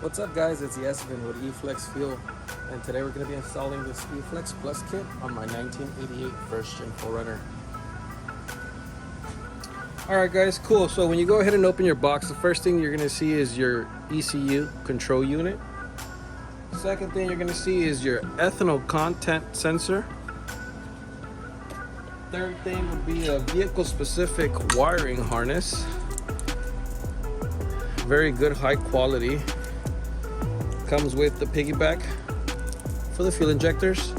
What's up guys, it's Yesvin with eFlexFuel, and today we're going to be installing this eFlexPlus kit on my 1988 first gen 4Runner. Alright guys, cool. So when you go ahead and open your box, the first thing you're going to see is your ECU control unit. Second thing you're going to see is your ethanol content sensor. Third thing would be a vehicle specific wiring harness. Very good, high quality. Comes with the piggyback for the fuel injectors,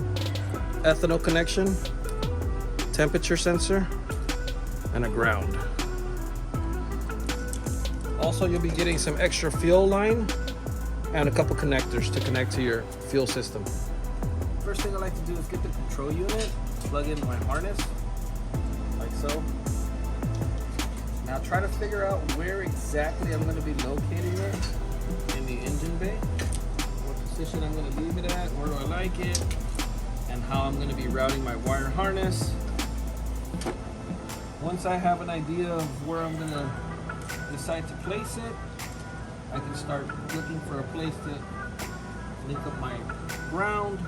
ethanol connection, temperature sensor, and a ground. Also, you'll be getting some extra fuel line and a couple connectors to connect to your fuel system. First thing I like to do is get the control unit, plug in my harness, like so. Now try to figure out where exactly I'm going to be locating it in the engine bay. Position I'm going to leave it at, where do I like it, and how I'm going to be routing my wire harness. Once I have an idea of where I'm going to decide to place it, I can start looking for a place to link up my ground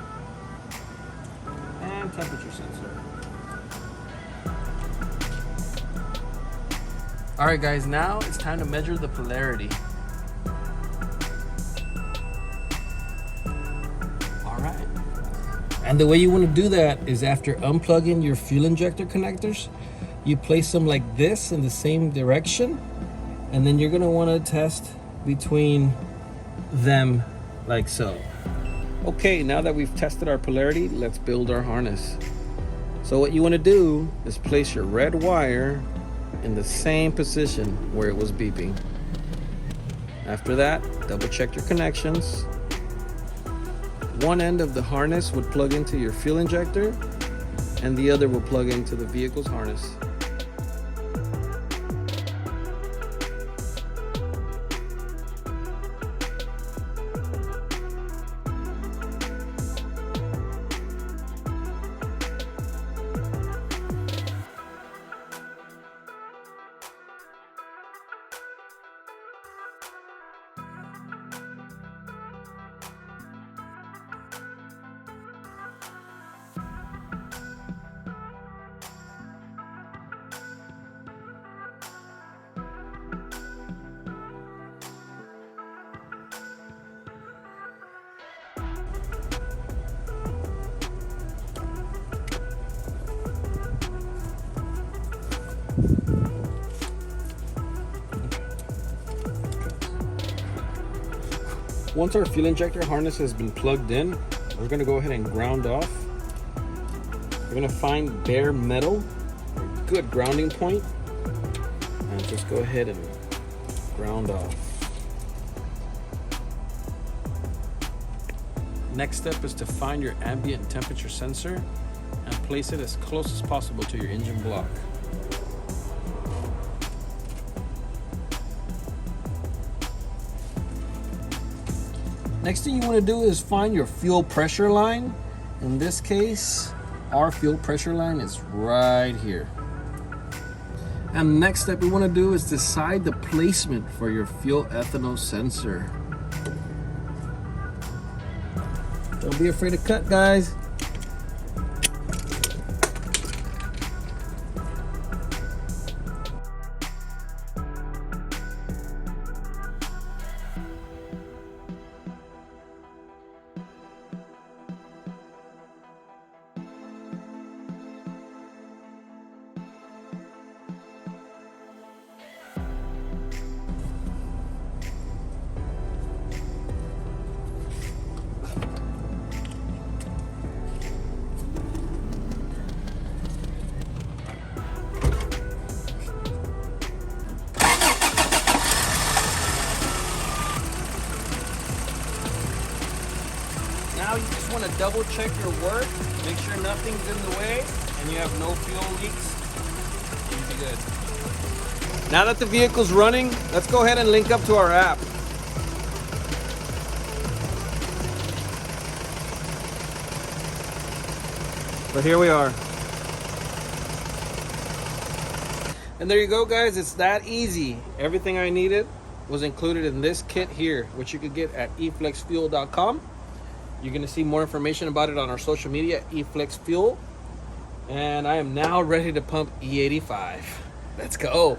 and temperature sensor. Alright guys, now it's time to measure the polarity. And the way you want to do that is after unplugging your fuel injector connectors, you place them like this in the same direction, and then you're going to want to test between them like so. Okay, now that we've tested our polarity, let's build our harness. So what you want to do is place your red wire in the same position where it was beeping. After that, double check your connections. One end of the harness would plug into your fuel injector, and the other will plug into the vehicle's harness. Once our fuel injector harness has been plugged in, we're going to go ahead and ground off. We're going to find bare metal, a good grounding point, and just go ahead and ground off. Next step is to find your ambient temperature sensor and place it as close as possible to your engine block. Next thing you want to do is find your fuel pressure line. In this case, our fuel pressure line is right here. And the next step we want to do is decide the placement for your fuel ethanol sensor. Don't be afraid to cut, guys. Now you just want to double check your work, make sure nothing's in the way, and you have no fuel leaks. You'll be good. Now that the vehicle's running, let's go ahead and link up to our app. So here we are. And there you go, guys. It's that easy. Everything I needed was included in this kit here, which you could get at eFlexFuel.com. You're gonna see more information about it on our social media, eFlexFuel. And I am now ready to pump E85. Let's go.